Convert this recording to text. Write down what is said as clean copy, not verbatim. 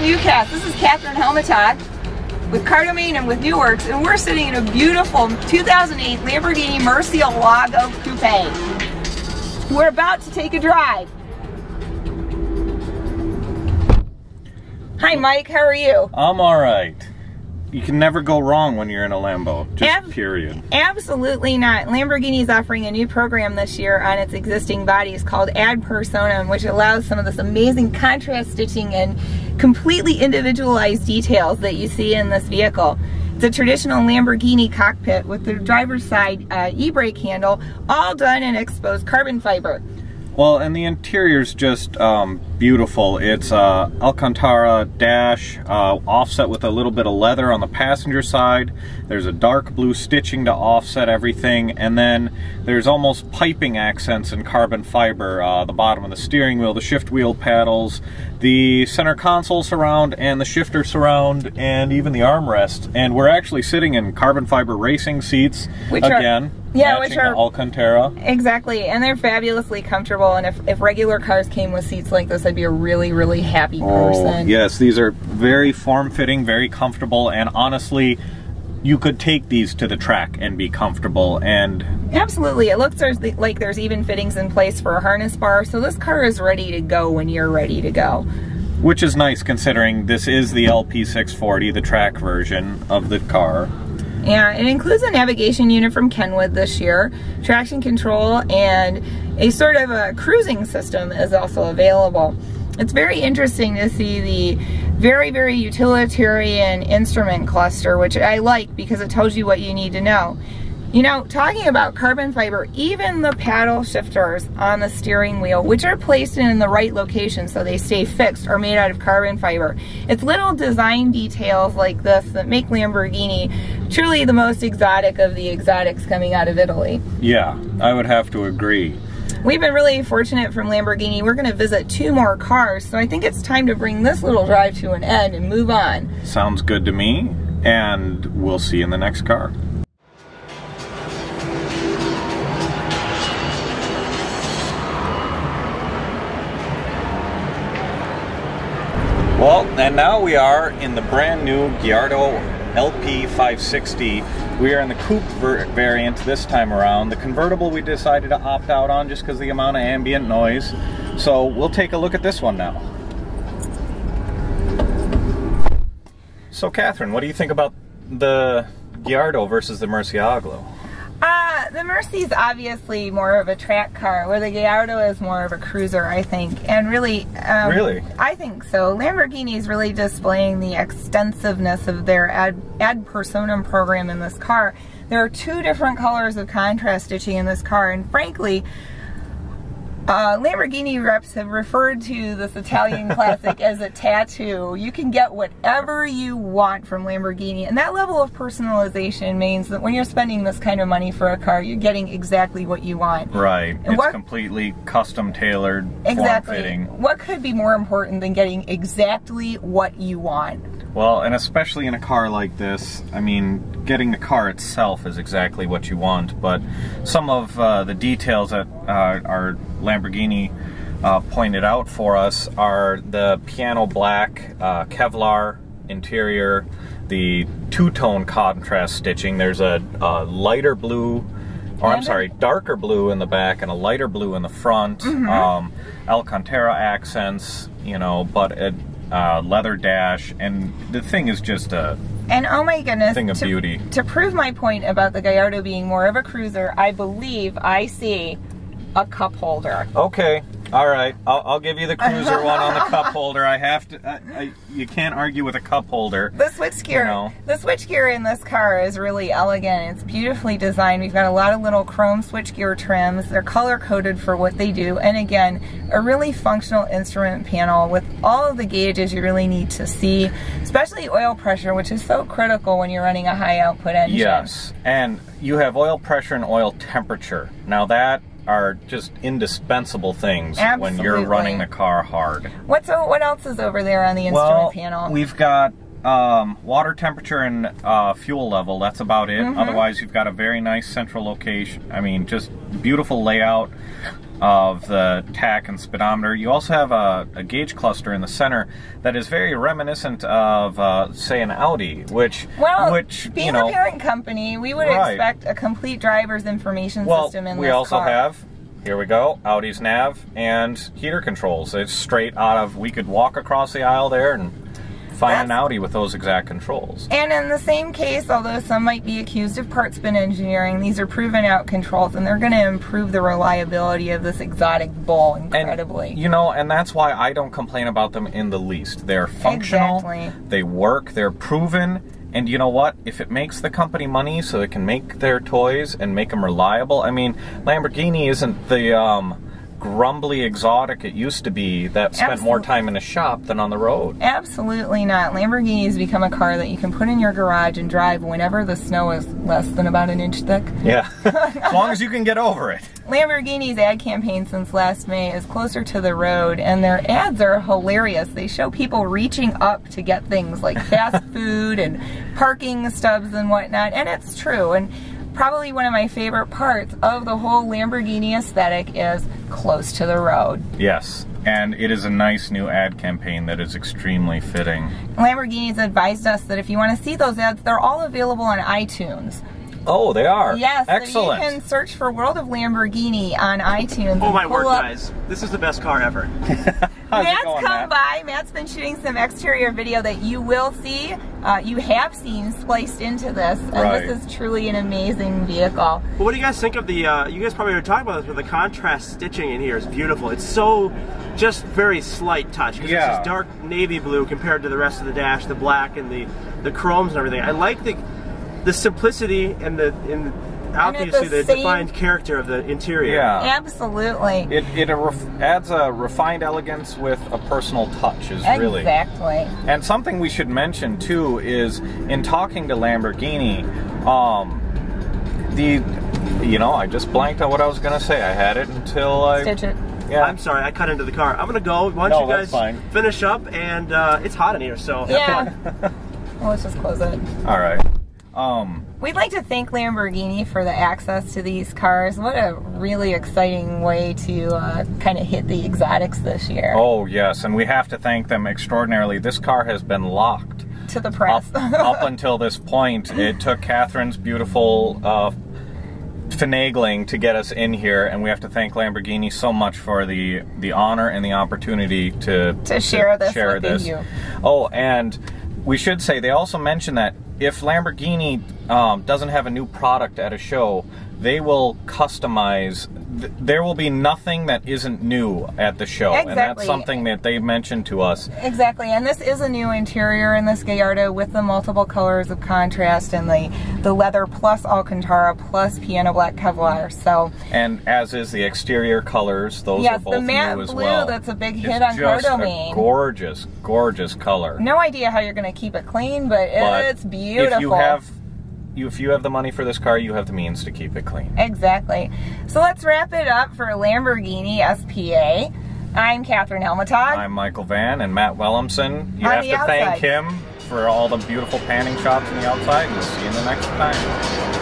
Neucast. This is Katherine Helmetag with Cardomain and with Neuwerks, and we're sitting in a beautiful 2008 Lamborghini Murcielago Coupe. We're about to take a drive. Hi Mike, how are you? I'm alright. You can never go wrong when you're in a Lambo, just period. Absolutely not. Lamborghini is offering a new program this year on its existing bodies called Ad Personam, which allows some of this amazing contrast stitching and completely individualized details that you see in this vehicle. It's a traditional Lamborghini cockpit with the driver's side e-brake handle, all done in exposed carbon fiber. Well, and the interior's just beautiful. It's Alcantara dash, offset with a little bit of leather on the passenger side. There's a dark blue stitching to offset everything, and then there's almost piping accents in carbon fiber. The bottom of the steering wheel, the shift wheel paddles, the center console surround, and the shifter surround, and even the armrest. And we're actually sitting in carbon fiber racing seats, which are Alcantara. Exactly, and they're fabulously comfortable, and if regular cars came with seats like this, I'd be a really, really happy person. Oh, yes, these are very form-fitting, very comfortable, and honestly, you could take these to the track and be comfortable. And absolutely, it looks like there's even fittings in place for a harness bar, so this car is ready to go when you're ready to go. Which is nice considering this is the LP640, the track version of the car. Yeah, it includes a navigation unit from Kenwood this year, traction control, and a sort of a cruising system is also available. It's very interesting to see the very, very utilitarian instrument cluster, which I like because it tells you what you need to know. You know, talking about carbon fiber, even the paddle shifters on the steering wheel, which are placed in the right location so they stay fixed, are made out of carbon fiber. It's little design details like this that make Lamborghini truly the most exotic of the exotics coming out of Italy. Yeah, I would have to agree. We've been really fortunate from Lamborghini. We're going to visit 2 more cars, so I think it's time to bring this little drive to an end and move on. Sounds good to me, and we'll see you in the next car. Well, and now we are in the brand new Gallardo LP560. We are in the coupe variant this time around. The convertible we decided to opt out on just because of the amount of ambient noise. So we'll take a look at this one now. So Catherine, what do you think about the Gallardo versus the Murcielago? The Mercy is obviously more of a track car, where the Gallardo is more of a cruiser, I think. And really, really? I think so. Lamborghini is really displaying the extensiveness of their ad personam program in this car. There are 2 different colors of contrast stitching in this car, and frankly, Lamborghini reps have referred to this Italian classic as a tattoo. You can get whatever you want from Lamborghini, and that level of personalization means that when you're spending this kind of money for a car, you're getting exactly what you want. Right. And it's completely custom tailored, form-fitting. What could be more important than getting exactly what you want? Well, and especially in a car like this, I mean, getting the car itself is exactly what you want, but some of the details that our Lamborghini pointed out for us are the piano black Kevlar interior, the 2-tone contrast stitching. There's a lighter blue, or I'm sorry, darker blue in the back and a lighter blue in the front. Alcantara accents, you know, but it leather dash, and the thing is just a oh my goodness, thing of beauty. To prove my point about the Gallardo being more of a cruiser, I believe I see a cup holder. Okay, all right, I'll give you the cruiser one on the cup holder. I have to. You can't argue with a cup holder. The switchgear, the switchgear in this car is really elegant. It's beautifully designed. We've got a lot of little chrome switchgear trims. They're color coded for what they do, and again, a really functional instrument panel with all of the gauges you really need to see, especially oil pressure, which is so critical when you're running a high output engine. Yes, and you have oil pressure and oil temperature. Now that are just indispensable things when you're running the car hard. What else is over there on the instrument panel? We've got water temperature and fuel level. That's about it. Otherwise, you've got a very nice central location. I mean, just beautiful layout. of the tach and speedometer. You also have a gauge cluster in the center that is very reminiscent of, say, an Audi, which being a parent company, we would expect a complete driver's information system in this car. We also have, here we go, Audi's nav and heater controls. It's straight out of, we could walk across the aisle there and find an Audi with those exact controls. And in the same case, although some might be accused of part spin engineering, these are proven out controls, and they're going to improve the reliability of this exotic bull incredibly. And, and that's why I don't complain about them in the least. They're functional, they work, they're proven, and you know what? If it makes the company money so it can make their toys and make them reliable, I mean, Lamborghini isn't the grumbly exotic it used to be that spent more time in a shop than on the road. Absolutely not. Lamborghini has become a car that you can put in your garage and drive whenever the snow is less than about an inch thick. Yeah, as long as you can get over it. Lamborghini's ad campaign since last May is closer to the road, and their ads are hilarious. They show people reaching up to get things like fast food and parking stubs and whatnot, and it's true. And probably one of my favorite parts of the whole Lamborghini aesthetic is close to the road. Yes, and it is a nice new ad campaign that is extremely fitting. Lamborghini's advised us that if you want to see those ads, they're all available on iTunes. Oh, they are? Yes. Excellent. So you can search for World of Lamborghini on iTunes. Oh my word, guys. This is the best car ever. Matt's come by. Matt's been shooting some exterior video that you will see, you have seen spliced into this. And this is truly an amazing vehicle. Well, what do you guys think of the, you guys probably were talking about this, but the contrast stitching in here is beautiful. It's so just very slight touch, because it's this dark navy blue compared to the rest of the dash, the black and the chromes and everything. I like the simplicity and obviously the defined character of the interior. Yeah, absolutely. It adds a refined elegance with a personal touch, really. Exactly. And something we should mention too is, in talking to Lamborghini, I just blanked on what I was going to say. I had it until I stitch it. Yeah. I'm sorry, I cut into the car. I'm going to go. Why don't you guys finish up? And it's hot in here, so yeah. Well, let's just close it. All right. We'd like to thank Lamborghini for the access to these cars. What a really exciting way to kind of hit the exotics this year. Oh yes, and we have to thank them extraordinarily. This car has been locked to the press up until this point. It took Catherine's beautiful finagling to get us in here, and we have to thank Lamborghini so much for the honor and the opportunity to share this with you. Oh, and we should say, they also mentioned that if Lamborghini doesn't have a new product at a show, they will customize. There will be nothing that isn't new at the show. Exactly. And that's something that they mentioned to us. Exactly, and this is a new interior in this Gallardo with the multiple colors of contrast and the leather plus Alcantara plus piano black Kevlar. So, and as is the exterior colors, those are both new as well. Blue, that's a big hit on Car Domain. Gorgeous, gorgeous color. No idea how you're going to keep it clean, but it's beautiful. If you have the money for this car, you have the means to keep it clean. Exactly. So let's wrap it up for Lamborghini SPA. I'm Katherine Helmetag. I'm Michael Vann, and Matt Williamson. You have to thank him for all the beautiful panning shots on the outside. We'll see you in the next time.